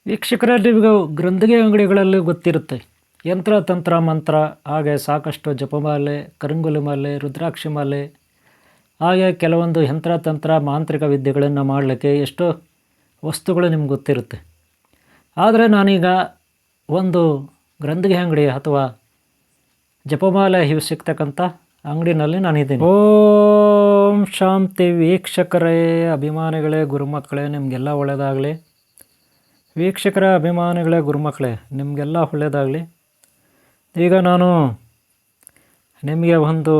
ವೀಕ್ಷಕರಲ್ಲಿ ಈಗ ಗ್ರಂಥಿಗೆ ಅಂಗಡಿಗಳಲ್ಲಿ ಗೊತ್ತಿರುತ್ತೆ ಯಂತ್ರ ತಂತ್ರ ಮಂತ್ರ, ಹಾಗೆ ಸಾಕಷ್ಟು ಜಪಮಾಲೆ, ಕರಂಗುಲಿ ಮಾಲೆ, ರುದ್ರಾಕ್ಷಿ ಮಾಲೆ, ಹಾಗೆ ಕೆಲವೊಂದು ಯಂತ್ರ ತಂತ್ರ ಮಾಂತ್ರಿಕ ವಿದ್ಯೆಗಳನ್ನು ಮಾಡಲಿಕ್ಕೆ ಎಷ್ಟೋ ವಸ್ತುಗಳು ನಿಮ್ಗೆ ಗೊತ್ತಿರುತ್ತೆ. ಆದರೆ ನಾನೀಗ ಒಂದು ಗ್ರಂಥಿಗೆ ಅಂಗಡಿ ಅಥವಾ ಜಪಮಾಲೆ ಇವು ಸಿಗ್ತಕ್ಕಂಥ ಅಂಗಡಿನಲ್ಲಿ ನಾನಿದ್ದೀನಿ. ಓಂ ಶಾಂತಿ. ವೀಕ್ಷಕರೇ, ಅಭಿಮಾನಿಗಳೇ, ಗುರುಮಕ್ಕಳೇ, ನಿಮಗೆಲ್ಲ ಒಳ್ಳೆಯದಾಗಲಿ. ವೀಕ್ಷಕರ ಅಭಿಮಾನಿಗಳೇ, ಗುರುಮಕ್ಕಳೇ, ನಿಮಗೆಲ್ಲ ಒಳ್ಳೆಯದಾಗಲಿ. ಈಗ ನಾನು ನಿಮಗೆ ಒಂದು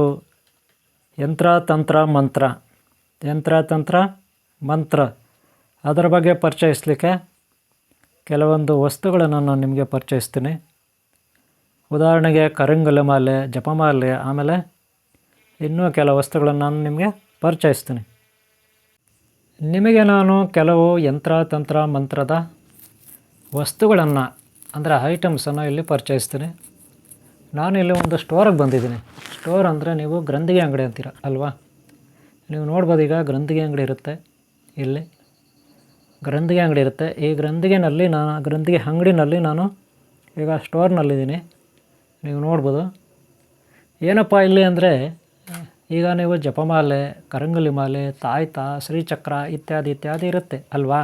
ಯಂತ್ರ ತಂತ್ರ ಮಂತ್ರ ಅದರ ಬಗ್ಗೆ ಪರಿಚಯಿಸಲಿಕ್ಕೆ ಕೆಲವೊಂದು ವಸ್ತುಗಳನ್ನು ನಾನು ನಿಮಗೆ ಪರಿಚಯಿಸ್ತೀನಿ. ಉದಾಹರಣೆಗೆ ಕರಂಗುಲಿ ಮಾಲೆ, ಜಪಮಾಲೆ, ಆಮೇಲೆ ಇನ್ನೂ ಕೆಲವು ವಸ್ತುಗಳನ್ನು ನಾನು ನಿಮಗೆ ಪರಿಚಯಿಸ್ತೀನಿ. ನಿಮಗೆ ನಾನು ಕೆಲವು ಯಂತ್ರ ತಂತ್ರ ಮಂತ್ರದ ವಸ್ತುಗಳನ್ನು ಅಂದರೆ ಐಟಮ್ಸನ್ನು ಇಲ್ಲಿ ಪರಿಚಯಿಸ್ತೀನಿ. ನಾನು ಇಲ್ಲಿ ಒಂದು ಸ್ಟೋರಿಗೆ ಬಂದಿದ್ದೀನಿ. ಸ್ಟೋರ್ ಅಂದರೆ ನೀವು ಗ್ರಂಥಿಗೆ ಅಂಗಡಿ ಅಂತೀರ ಅಲ್ವಾ? ನೀವು ನೋಡ್ಬೋದು, ಈಗ ಗ್ರಂಥಿಗೆ ಅಂಗಡಿ ಇರುತ್ತೆ. ಇಲ್ಲಿ ಗ್ರಂಥಿಗೆ ಅಂಗಡಿ ಇರುತ್ತೆ. ಈ ಗ್ರಂಥಿಗೆ ಅಂಗಡಿನಲ್ಲಿ ನಾನು ಈಗ ಸ್ಟೋರ್ನಲ್ಲಿದ್ದೀನಿ. ನೀವು ನೋಡ್ಬೋದು. ಏನಪ್ಪ ಇಲ್ಲಿ ಅಂದರೆ, ಈಗ ನೀವು ಜಪಮಾಲೆ, ಕರಂಗುಲಿ ಮಾಲೆ, ತಾಯ್ತ, ಶ್ರೀಚಕ್ರ ಇತ್ಯಾದಿ ಇರುತ್ತೆ ಅಲ್ವಾ?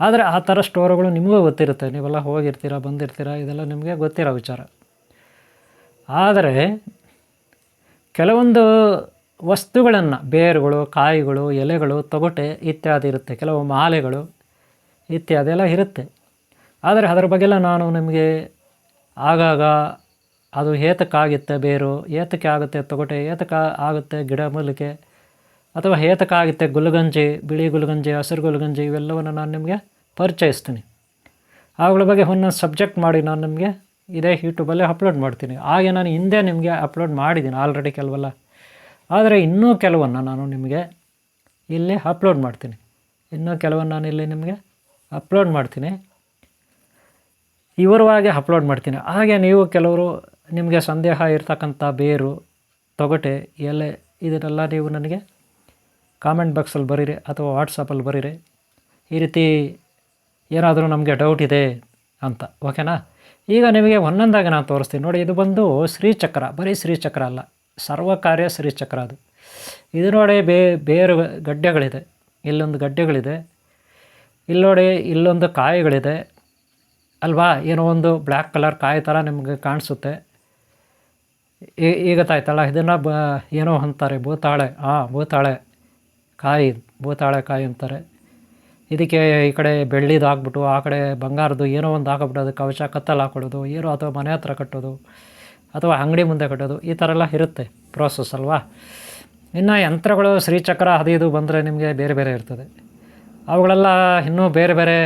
ಆದರೆ ಆ ಥರ ಸ್ಟೋರುಗಳು ನಿಮಗೂ ಗೊತ್ತಿರುತ್ತೆ. ನೀವೆಲ್ಲ ಹೋಗಿರ್ತೀರ, ಬಂದಿರ್ತೀರ, ಇದೆಲ್ಲ ನಿಮಗೆ ಗೊತ್ತಿರೋ ವಿಚಾರ. ಆದರೆ ಕೆಲವೊಂದು ವಸ್ತುಗಳನ್ನು, ಬೇರುಗಳು, ಕಾಯಿಗಳು, ಎಲೆಗಳು, ತೊಗಟೆ ಇತ್ಯಾದಿ ಇರುತ್ತೆ. ಕೆಲವು ಮಾಲೆಗಳು ಇತ್ಯಾದಿ ಎಲ್ಲ ಇರುತ್ತೆ. ಆದರೆ ಅದರ ಬಗ್ಗೆಲ್ಲ ನಾನು ನಿಮಗೆ ಆಗಾಗ ಅದು ಏತಕ್ಕಾಗುತ್ತೆ ಬೇರು, ಏತಕ್ಕೆ ಆಗುತ್ತೆ ತೊಗಟೆ, ಏತಕ್ಕೆ ಆಗುತ್ತೆ ಗಿಡ ಮೂಲಿಕೆ, ಅಥವಾ ಏತಕ್ಕಾಗುತ್ತೆ ಗುಲ್ಗಂಜಿ, ಬಿಳಿ ಗುಲ್ಗಂಜಿ, ಹಸಿರು ಗುಲ್ಗಂಜಿ, ಇವೆಲ್ಲವನ್ನು ನಾನು ನಿಮಗೆ ಪರಿಚಯಿಸ್ತೀನಿ. ಅವುಗಳ ಬಗ್ಗೆ ಒಂದೊಂದು ಸಬ್ಜೆಕ್ಟ್ ಮಾಡಿ ನಾನು ನಿಮಗೆ ಇದೇ ಯೂಟ್ಯೂಬಲ್ಲೇ ಅಪ್ಲೋಡ್ ಮಾಡ್ತೀನಿ. ಹಾಗೆ ನಾನು ಹಿಂದೆ ನಿಮಗೆ ಅಪ್ಲೋಡ್ ಮಾಡಿದ್ದೀನಿ ಆಲ್ರೆಡಿ ಕೆಲವೆಲ್ಲ. ಆದರೆ ಇನ್ನೂ ಕೆಲವನ್ನು ನಾನು ನಿಮಗೆ ಇಲ್ಲಿ ಅಪ್ಲೋಡ್ ಮಾಡ್ತೀನಿ. ವಿವರವಾಗಿ ಅಪ್ಲೋಡ್ ಮಾಡ್ತೀನಿ. ಹಾಗೆ ನೀವು ಕೆಲವರು ನಿಮಗೆ ಸಂದೇಹ ಇರ್ತಕ್ಕಂಥ ಬೇರು, ತೊಗಟೆ, ಎಲೆ ಇದನ್ನೆಲ್ಲ ನೀವು ನನಗೆ ಕಾಮೆಂಟ್ ಬಾಕ್ಸಲ್ಲಿ ಬರೀರಿ ಅಥವಾ ವಾಟ್ಸಪ್ಪಲ್ಲಿ ಬರೀರಿ. ಈ ರೀತಿ ಏನಾದರೂ ನಮಗೆ ಡೌಟ್ ಇದೆ ಅಂತ, ಓಕೆನಾ? ಈಗ ನಿಮಗೆ ಒಂದೊಂದಾಗಿ ನಾನು ತೋರಿಸ್ತೀನಿ. ನೋಡಿ, ಇದು ಬಂದು ಶ್ರೀಚಕ್ರ. ಬರೀ ಶ್ರೀಚಕ್ರ ಅಲ್ಲ, ಸರ್ವಕಾರ್ಯ ಶ್ರೀಚಕ್ರ ಅದು. ಇದು ನೋಡಿ, ಬೇರು ಗಡ್ಡೆಗಳಿದೆ. ಇಲ್ಲೊಂದು ಗಡ್ಡೆಗಳಿದೆ. ಇಲ್ಲಿ ನೋಡಿ, ಇಲ್ಲೊಂದು ಕಾಯಿಗಳಿದೆ ಅಲ್ವಾ? ಏನೋ ಒಂದು ಬ್ಲ್ಯಾಕ್ ಕಲರ್ ಕಾಯಿ ಥರ ನಿಮಗೆ ಕಾಣಿಸುತ್ತೆ. ಈಗ ತಾಯ್ತಲ್ಲ, ಇದನ್ನು ಏನೋ ಅಂತಾರೆ, ಭೂತಾಳೆ ಕಾಯಿ ಅಂತಾರೆ. ಇದಕ್ಕೆ ಈ ಕಡೆ ಬೆಳ್ಳಿದು ಹಾಕ್ಬಿಟ್ಟು ಆ ಕಡೆ ಬಂಗಾರದ್ದು ಏನೋ ಒಂದು ಹಾಕ್ಬಿಟ್ಟು ಅದಕ್ಕೆ ಕವಚ ಕತ್ತಲ್ಲಿ ಹಾಕ್ಕೊಡೋದು, ಏನೋ ಅಥವಾ ಮನೆ ಹತ್ರ ಕಟ್ಟೋದು ಅಥವಾ ಅಂಗಡಿ ಮುಂದೆ ಕಟ್ಟೋದು, ಈ ಥರ ಎಲ್ಲ ಇರುತ್ತೆ ಪ್ರೋಸೆಸ್ ಅಲ್ವಾ? ಇನ್ನು ಯಂತ್ರಗಳು, ಶ್ರೀಚಕ್ರ ಅದು ಇದು ಬಂದರೆ ನಿಮಗೆ ಬೇರೆ ಬೇರೆ ಇರ್ತದೆ. ಅವುಗಳೆಲ್ಲ ಇನ್ನೂ ಬೇರೆ ಬೇರೆ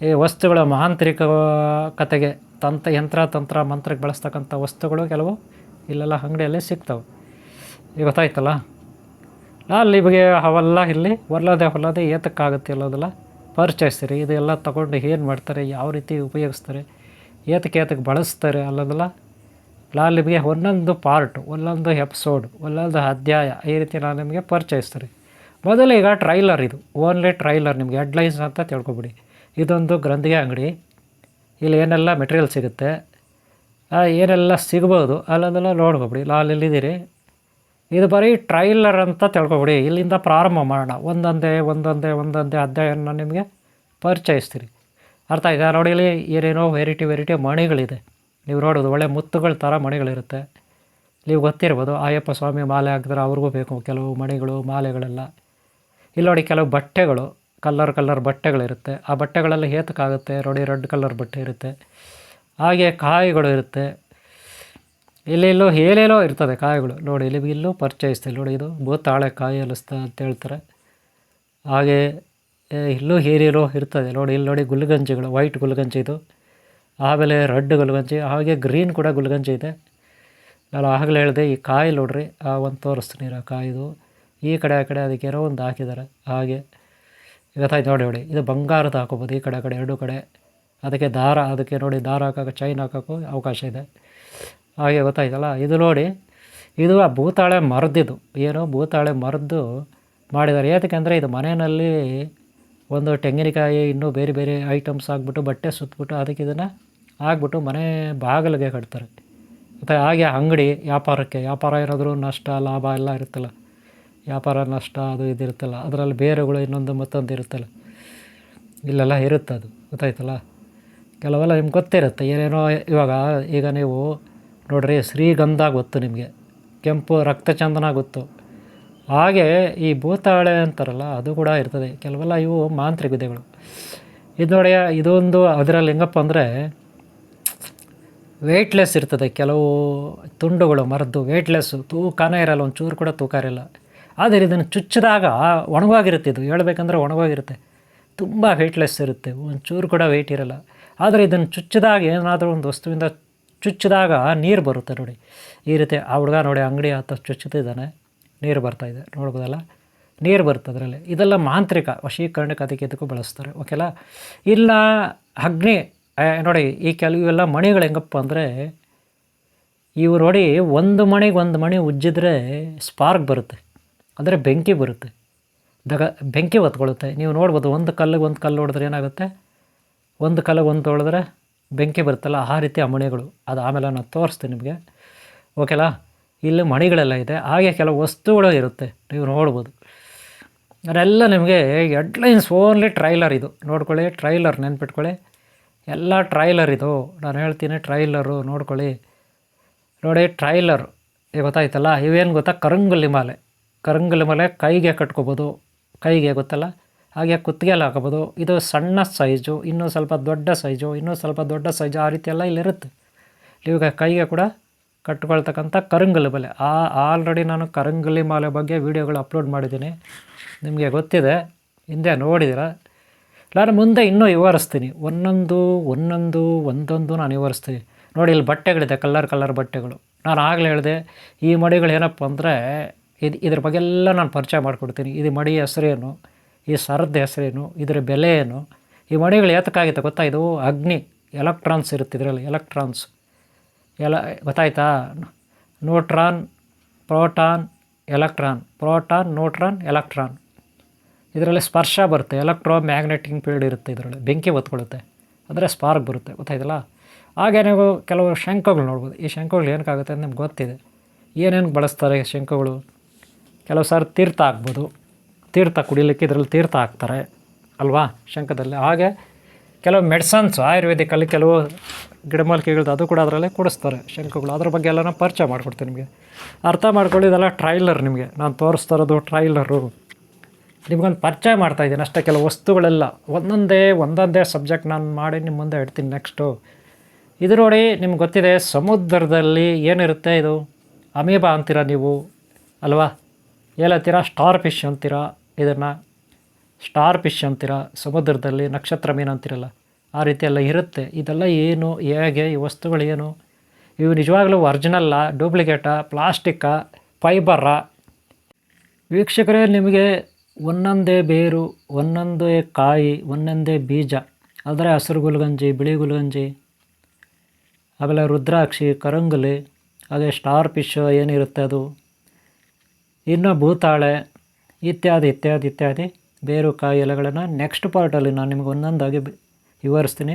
ಈ ವಸ್ತುಗಳ ಮಾಂತ್ರಿಕ ಕತೆಗೆ ಯಂತ್ರ ತಂತ್ರ ಮಂತ್ರಕ್ಕೆ ಬಳಸ್ತಕ್ಕಂಥ ವಸ್ತುಗಳು ಕೆಲವು ಇಲ್ಲೆಲ್ಲ ಅಂಗಡಿಯಲ್ಲಿ ಸಿಗ್ತವೆ. ಈಗ ಗೊತ್ತಾಯ್ತಲ್ಲ? ಅಲ್ಲಿ ಇವಾಗ ಅವೆಲ್ಲ ಇಲ್ಲಿ ಹೊರಲದೆ ಏತಕ್ಕಾಗುತ್ತೆ ಅನ್ನೋದೆಲ್ಲ ಪರಿಚಯಿಸ್ತೀರಿ. ಇದೆಲ್ಲ ತೊಗೊಂಡು ಏನು ಮಾಡ್ತಾರೆ, ಯಾವ ರೀತಿ ಉಪಯೋಗಿಸ್ತಾರೆ, ಏತಕ್ಕೆ ಬಳಸ್ತಾರೆ ಅನ್ನೋದೆಲ್ಲ ನಿಮಗೆ ಒಂದೊಂದು ಪಾರ್ಟ್, ಒಂದೊಂದು ಎಪಿಸೋಡ್, ಒಂದೊಂದು ಅಧ್ಯಾಯ ಈ ರೀತಿ ನಾನು ನಿಮಗೆ ಪರಿಚಯಿಸ್ತೀನಿ. ಮೊದಲು ಈಗ ಟ್ರೈಲರ್, ಇದು ಓನ್ಲಿ ಟ್ರೈಲರ್, ನಿಮಗೆ ಹೆಡ್ಲೈನ್ಸ್ ಅಂತ ತಿಳ್ಕೊಬಿಡಿ. ಇದೊಂದು ಗ್ರಂಥಿಗೆ ಅಂಗಡಿ. ಇಲ್ಲಿ ಏನೆಲ್ಲ ಮೆಟೀರಿಯಲ್ ಸಿಗುತ್ತೆ, ಏನೆಲ್ಲ ಸಿಗ್ಬೋದು ಅಲ್ಲದೆಲ್ಲ ನೋಡ್ಕೊಬಿಡಿ. ಇಲ್ಲಿದ್ದೀರಿ. ಇದು ಬರೀ ಟ್ರೈಲರ್ ಅಂತ ತಿಳ್ಕೊಬಿಡಿ. ಇಲ್ಲಿಂದ ಪ್ರಾರಂಭ ಮಾಡೋಣ. ಒಂದೊಂದೇ ಅಧ್ಯಾಯನ ನಿಮಗೆ ಪರಿಚಯಿಸ್ತೀರಿ. ಅರ್ಥ ಆಯ್ತಾ? ನೋಡಿ, ಇಲ್ಲಿ ಏನೇನೋ ವೆರೈಟಿ ಮಣಿಗಳಿದೆ. ನೀವು ನೋಡೋದು ಒಳ್ಳೆ ಮುತ್ತುಗಳ ಥರ ಮಣಿಗಳಿರುತ್ತೆ. ನೀವು ಗೊತ್ತಿರ್ಬೋದು, ಅಯ್ಯಪ್ಪ ಸ್ವಾಮಿ ಮಾಲೆ ಹಾಕಿದ್ರೆ ಅವ್ರಿಗೂ ಬೇಕು ಕೆಲವು ಮಣಿಗಳು, ಮಾಲೆಗಳೆಲ್ಲ. ಇಲ್ಲಿ ನೋಡಿ, ಕೆಲವು ಬಟ್ಟೆಗಳು, ಕಲರ್ ಬಟ್ಟೆಗಳಿರುತ್ತೆ. ಆ ಬಟ್ಟೆಗಳೆಲ್ಲ ಏತಕ್ಕಾಗುತ್ತೆ ನೋಡಿ, ರೆಡ್ ಕಲರ್ ಬಟ್ಟೆ ಇರುತ್ತೆ. ಹಾಗೆ ಕಾಯಿಗಳು ಇರುತ್ತೆ. ಇಲ್ಲೆಲ್ಲೋ ಏನೇನೋ ಇರ್ತದೆ ಕಾಯಿಗಳು. ನೋಡಿ, ಇಲ್ಲೂ ಪರಿಚಯಿಸ್ತೀವಿ. ನೋಡಿ, ಇದು ಭೂತಾಳೆ ಕಾಯಿ ಅಲಿಸ್ತಾ ಅಂತ ಹೇಳ್ತಾರೆ. ಹಾಗೆ ಇಲ್ಲೂ ಏನೇನೋ ಇರ್ತದೆ. ನೋಡಿ, ಇಲ್ಲಿ ನೋಡಿ ಗುಲ್ಗಂಜಿಗಳು, ವೈಟ್ ಗುಲ್ಗಂಜಿ ಇದು, ಆಮೇಲೆ ರೆಡ್ ಗುಲ್ಗಂಜಿ, ಹಾಗೆ ಗ್ರೀನ್ ಕೂಡ ಗುಲ್ಗಂಜಿ ಇದೆ. ನಾನು ಆಗಲೇ ಹೇಳಿದೆ, ಈ ಕಾಯಿ ನೋಡ್ರಿ, ಒಂದು ತೋರಿಸ್ತೀನಿ. ಆ ಕಾಯಿದು ಈ ಕಡೆ ಆ ಕಡೆ ಅದಕ್ಕೆ ಏನೋ ಒಂದು ಹಾಕಿದ್ದಾರೆ. ಹಾಗೆ ಗೊತ್ತಾಯ್ತು? ನೋಡಿ, ಇದು ಬಂಗಾರದ ಹಾಕೋಬೋದು ಈ ಕಡೆ ಎರಡೂ ಕಡೆ. ಅದಕ್ಕೆ ನೋಡಿ ದಾರ ಹಾಕೋಕೆ, ಚೈನ್ ಹಾಕೋಕ್ಕೂ ಅವಕಾಶ ಇದೆ. ಹಾಗೆ ಗೊತ್ತಾಯ್ತಲ್ಲ? ಇದು ನೋಡಿ, ಇದು ಆ ಭೂತಾಳೆ ಮರದಿದ್ದು, ಭೂತಾಳೆ ಮರದ್ದು ಮಾಡಿದ್ದಾರೆ. ಏತಕ್ಕೆ ಅಂದರೆ ಇದು ಮನೆಯಲ್ಲಿ ಒಂದು ತೆಂಗಿನಕಾಯಿ ಇನ್ನೂ ಬೇರೆ ಬೇರೆ ಐಟಮ್ಸ್ ಹಾಕ್ಬಿಟ್ಟು ಬಟ್ಟೆ ಸುತ್ತಬಿಟ್ಟು ಅದಕ್ಕೆ ಇದನ್ನು ಹಾಕ್ಬಿಟ್ಟು ಮನೆ ಬಾಗಿಲಿಗೆ ಕಟ್ತಾರೆ. ಮತ್ತು ಹಾಗೆ ಅಂಗಡಿ ವ್ಯಾಪಾರ ಏನಾದರೂ ನಷ್ಟ ಲಾಭ ಎಲ್ಲ ಇರುತ್ತಲ್ಲ, ವ್ಯಾಪಾರ ನಷ್ಟ ಅದು ಇದು ಇರುತ್ತಲ್ಲ, ಅದರಲ್ಲಿ ಬೇರೆಗಳು ಇನ್ನೊಂದು ಮತ್ತೊಂದು ಇರುತ್ತಲ್ಲ, ಇಲ್ಲೆಲ್ಲ ಇರುತ್ತೆ ಅದು, ಗೊತ್ತಾಯ್ತಲ್ಲ. ಕೆಲವೆಲ್ಲ ನಿಮ್ಗೆ ಗೊತ್ತಿರುತ್ತೆ ಏನೇನೋ. ಈಗ ನೀವು ನೋಡ್ರಿ, ಶ್ರೀಗಂಧ ಗೊತ್ತು ನಿಮಗೆ, ಕೆಂಪು ರಕ್ತಚಂದನ ಗೊತ್ತು. ಹಾಗೆ ಈ ಭೂತಾಳೆ ಅಂತಾರಲ್ಲ ಅದು ಕೂಡ ಇರ್ತದೆ. ಕೆಲವೆಲ್ಲ ಇವು ಮಾಂತ್ರಿಕ ವಿದ್ಯೆಗಳು. ಇದು ನೋಡಿ, ಇದೊಂದು ಅದರಲ್ಲಿ ಹೆಂಗಪ್ಪ ಅಂದರೆ ವೆಯ್ಟ್ಲೆಸ್ ಇರ್ತದೆ. ಕೆಲವು ತುಂಡುಗಳು ಮರದ್ದು ವೆಯ್ಟ್ಲೆಸ್ಸು, ತೂಕನೇ ಇರಲ್ಲ, ಒಂದು ಚೂರು ಕೂಡ ತೂಕ ಇರಲ್ಲ. ಆದರೆ ಇದನ್ನು ಚುಚ್ಚಿದಾಗ ಒಣಗೋಗಿರುತ್ತೆ. ಇದು ಹೇಳ್ಬೇಕಂದ್ರೆ ಒಣಗೋಗಿರುತ್ತೆ, ತುಂಬ ವೆಯ್ಟ್ಲೆಸ್ ಇರುತ್ತೆ, ಒಂದು ಚೂರು ಕೂಡ ವೆಯ್ಟ್ ಇರಲ್ಲ. ಆದರೆ ಇದನ್ನು ಚುಚ್ಚಿದಾಗ ಏನಾದರೂ ಒಂದು ವಸ್ತುವಿಂದ ಚುಚ್ಚಿದಾಗ ನೀರು ಬರುತ್ತೆ ನೋಡಿ. ಈ ರೀತಿ ಆ ಹುಡುಗ ನೋಡಿ ಅಂಗಡಿ ಹತ್ತ ಚುಚ್ಚುತ್ತಿದ್ದಾನೆ, ನೀರು ಬರ್ತಾಯಿದೆ, ನೋಡ್ಬೋದಲ್ಲ, ನೀರು ಬರುತ್ತೆ ಅದರಲ್ಲಿ. ಇದೆಲ್ಲ ಮಾಂತ್ರಿಕ ವಶೀಕರಣಕ್ಕೆ ಅದಕ್ಕೆ ಇದಕ್ಕೂ ಬಳಸ್ತಾರೆ, ಓಕೆಲ್ಲ. ಇಲ್ಲ ಅಗ್ನಿ ನೋಡಿ, ಈ ಇವೆಲ್ಲ ಮಣಿಗಳು ಹೆಂಗಪ್ಪ ಅಂದರೆ, ಇವು ನೋಡಿ ಒಂದು ಮಣಿ ಉಜ್ಜಿದ್ರೆ ಸ್ಪಾರ್ಕ್ ಬರುತ್ತೆ, ಅಂದರೆ ಬೆಂಕಿ ಬರುತ್ತೆ, ಬೆಂಕಿ ಹೊತ್ಕೊಳ್ಳುತ್ತೆ. ನೀವು ನೋಡ್ಬೋದು, ಒಂದು ಕಲ್ಲು ಹೊಡೆದ್ರೆ ಏನಾಗುತ್ತೆ, ಒಂದು ಕಲ್ಲಿಗೆ ಒಂದು ಹೊಡೆದ್ರೆ ಬೆಂಕಿ ಬರುತ್ತಲ್ಲ, ಆ ರೀತಿ ಆ ಮಣಿಗಳು. ಅದು ಆಮೇಲೆ ನಾನು ತೋರಿಸ್ತೀನಿ ನಿಮಗೆ, ಓಕೆಲ್ಲ. ಇಲ್ಲಿ ಮಣಿಗಳೆಲ್ಲ ಇದೆ. ಹಾಗೆ ಕೆಲವು ವಸ್ತುಗಳು ಇರುತ್ತೆ, ನೀವು ನೋಡ್ಬೋದು. ಅದೆಲ್ಲ ನಿಮಗೆ ಹೆಡ್ಲೈನ್ಸ್ ಓನ್ಲಿ ಟ್ರೈಲರ್. ಇದು ನೋಡ್ಕೊಳ್ಳಿ, ಟ್ರೈಲರ್ ನೆನ್ಪಿಟ್ಕೊಳ್ಳಿ, ಎಲ್ಲ ಟ್ರೈಲರ್ ಇದು. ನಾನು ಹೇಳ್ತೀನಿ ಟ್ರೈಲರು ನೋಡ್ಕೊಳ್ಳಿ. ನೋಡಿ ಟ್ರೈಲರ್ ಈಗ ಗೊತ್ತಾಯ್ತಲ್ಲ. ಇವೇನು ಗೊತ್ತಾ, ಕರಂಗುಲಿ ಮಾಲೆ ಕೈಗೆ ಕಟ್ಕೋಬೋದು, ಕೈಗೆ ಗೊತ್ತಲ್ಲ, ಹಾಗೆ ಕುತ್ತಿಗೆಲ್ಲ ಹಾಕೋಬೋದು. ಇದು ಸಣ್ಣ ಸೈಜು, ಇನ್ನೂ ಸ್ವಲ್ಪ ದೊಡ್ಡ ಸೈಜು, ಆ ರೀತಿ ಎಲ್ಲ ಇಲ್ಲಿರುತ್ತೆ. ಇವಾಗ ಕೈಗೆ ಕೂಡ ಕಟ್ಕೊಳ್ತಕ್ಕಂಥ ಕರಂಗುಲಿ ಮಾಲೆ. ಆಲ್ರೆಡಿ ನಾನು ಕರಂಗುಲಿ ಮಾಲೆ ಬಗ್ಗೆ ವೀಡಿಯೋಗಳು ಅಪ್ಲೋಡ್ ಮಾಡಿದ್ದೀನಿ, ನಿಮಗೆ ಗೊತ್ತಿದೆ, ಹಿಂದೆ ನೋಡಿದ್ದೀರಾ. ನಾನು ಮುಂದೆ ಇನ್ನೂ ವಿವರಿಸ್ತೀನಿ, ಒಂದೊಂದು ನಾನು ವಿವರಿಸ್ತೀನಿ. ನೋಡಿ, ಇಲ್ಲಿ ಬಟ್ಟೆಗಳಿದೆ, ಕಲರ್ ಬಟ್ಟೆಗಳು. ನಾನು ಆಗಲೇ ಹೇಳಿದೆ, ಈ ಮಡಿಗಳು ಏನಪ್ಪ ಅಂದರೆ ಇದ್ರ ಬಗ್ಗೆ ಎಲ್ಲ ನಾನು ಪರಿಚಯ ಮಾಡಿಕೊಡ್ತೀನಿ. ಇದು ಮಡಿ ಹೆಸರೇನು, ಈ ಸರದ ಹೆಸರೇನು, ಇದರ ಬೆಲೆ ಏನು, ಈ ಮಡಿಗಳು ಏತಕ್ಕಾಗುತ್ತೆ ಗೊತ್ತಾ. ಇದು ಅಗ್ನಿ, ಎಲೆಕ್ಟ್ರಾನ್ಸ್ ಇರುತ್ತೆ ಇದರಲ್ಲಿ, ಎಲೆಕ್ಟ್ರಾನ್ಸ್ ಗೊತ್ತಾಯ್ತಾ. Neutron, proton, electron. ಇದರಲ್ಲಿ ಸ್ಪರ್ಶ ಬರುತ್ತೆ, ಎಲೆಕ್ಟ್ರೋ-ಮ್ಯಾಗ್ನೆಟಿಕ್ ಫೀಲ್ಡ್ ಇರುತ್ತೆ ಇದರಲ್ಲಿ, ಬೆಂಕಿ ಹೊತ್ಕೊಳ್ಳುತ್ತೆ, ಅಂದರೆ ಸ್ಪಾರ್ಕ್ ಬರುತ್ತೆ, ಗೊತ್ತಾಯ್ತಲ್ಲ. ಹಾಗೆ ನೀವು ಕೆಲವು ಶಂಖಗಳು ನೋಡ್ಬೋದು. ಈ ಶಂಖಗಳು ಏನಕ್ಕಾಗುತ್ತೆ ಅಂತ ನಿಮ್ಗೆ ಗೊತ್ತಿದೆ, ಏನೇನು ಬಳಸ್ತಾರೆ ಶಂಖಗಳು. ಕೆಲವು ಸಾರಿ ತೀರ್ಥ ಹಾಕ್ಬೋದು, ತೀರ್ಥ ಕುಡಿಲಿಕ್ಕೆ ಇದರಲ್ಲಿ ತೀರ್ಥ ಹಾಕ್ತಾರೆ ಅಲ್ವಾ ಶಂಖದಲ್ಲಿ. ಹಾಗೆ ಕೆಲವು ಮೆಡಿಸನ್ಸ್ ಆಯುರ್ವೇದಿಕಲ್ಲಿ ಕೆಲವು ಗಿಡಮೂಲಿಕೆಗಳದ್ದು ಅದು ಕೂಡ ಅದರಲ್ಲೇ ಕುಡಿಸ್ತಾರೆ ಶಂಖಗಳು. ಅದ್ರ ಬಗ್ಗೆ ಎಲ್ಲ ನಾನು ಪರಿಚಯ ಮಾಡಿಕೊಡ್ತೀನಿ, ನಿಮಗೆ ಅರ್ಥ ಮಾಡ್ಕೊಳ್ಳಿ. ಇದೆಲ್ಲ ಟ್ರೈಲರ್, ನಿಮಗೆ ನಾನು ತೋರಿಸ್ತಾ ಇರೋದು ಟ್ರೈಲರು, ನಿಮ್ಗೊಂದು ಪರಿಚಯ ಮಾಡ್ತಾಯಿದ್ದೀನಿ ಅಷ್ಟೇ. ಕೆಲವು ವಸ್ತುಗಳೆಲ್ಲ ಒಂದೊಂದೇ ಸಬ್ಜೆಕ್ಟ್ ನಾನು ಮಾಡಿ ನಿಮ್ಮ ಮುಂದೆ ಇಡ್ತೀನಿ. ನೆಕ್ಸ್ಟು ಇದು ನೋಡಿ, ನಿಮ್ಗೆ ಗೊತ್ತಿದೆ ಸಮುದ್ರದಲ್ಲಿ ಏನಿರುತ್ತೆ, ಇದು ಅಮೀಬಾ ಅಂತೀರ ನೀವು ಅಲ್ವಾ, ಏನಂತೀರ, ಸ್ಟಾರ್ ಫಿಶ್ ಅಂತೀರ, ಇದನ್ನು ಸ್ಟಾರ್ ಫಿಶ್ ಅಂತೀರ. ಸಮುದ್ರದಲ್ಲಿ ನಕ್ಷತ್ರ ಮೀನು ಅಂತೀರಲ್ಲ, ಆ ರೀತಿ ಎಲ್ಲ ಇರುತ್ತೆ. ಇದೆಲ್ಲ ಏನು, ಹೇಗೆ, ಈ ವಸ್ತುಗಳು ಏನು, ಇವು ನಿಜವಾಗ್ಲೂ ಒರಿಜಿನಲ್ಲ, ಡೂಪ್ಲಿಕೇಟಾ, ಪ್ಲಾಸ್ಟಿಕ್ಕಾ, ಫೈಬರಾ? ವೀಕ್ಷಕರೇ, ನಿಮಗೆ ಒಂದೊಂದೇ ಬೇರು, ಒಂದೊಂದೇ ಕಾಯಿ, ಒಂದೊಂದೇ ಬೀಜ, ಆದರೆ ಹಸಿರು ಗುಲ್ಗಂಜಿ, ಬಿಳಿ ಗುಲ್ಗಂಜಿ, ಆಮೇಲೆ ರುದ್ರಾಕ್ಷಿ, ಕರಂಗುಲಿ, ಹಾಗೆ ಸ್ಟಾರ್ ಫಿಶ್ ಏನಿರುತ್ತೆ ಅದು, ಇನ್ನು ಭೂತಾಳೆ, ಇತ್ಯಾದಿ ಬೇರು ಕಾಯಿ ಎಲೆಗಳನ್ನು ನೆಕ್ಸ್ಟ್ ಪಾರ್ಟಲ್ಲಿ ನಾನು ನಿಮಗೆ ಒಂದೊಂದಾಗಿ ವಿವರಿಸ್ತೀನಿ.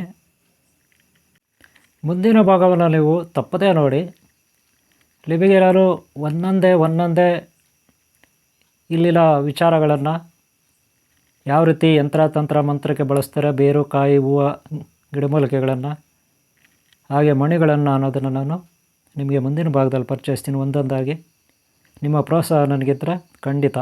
ಮುಂದಿನ ಭಾಗವನ್ನು ನೀವು ತಪ್ಪದೇ ನೋಡಿ. ನಿಮಗೆ ನಾನು ಒಂದೊಂದೇ ಇಲ್ಲಿನ ವಿಚಾರಗಳನ್ನು ಯಾವ ರೀತಿ ಯಂತ್ರ ತಂತ್ರ ಮಂತ್ರಕ್ಕೆ ಬಳಸ್ತಾರೆ, ಬೇರು ಕಾಯಿ ಹೂವು ಗಿಡಮೂಲಿಕೆಗಳನ್ನು ಹಾಗೆ ಮಣಿಗಳನ್ನು ಅನ್ನೋದನ್ನು ನಾನು ನಿಮಗೆ ಮುಂದಿನ ಭಾಗದಲ್ಲಿ ಪರಿಚಯಿಸ್ತೀನಿ ಒಂದೊಂದಾಗಿ. ನಿಮ್ಮ ಪ್ರೋತ್ಸಾಹ ನನಗಿದ್ರೆ ಖಂಡಿತ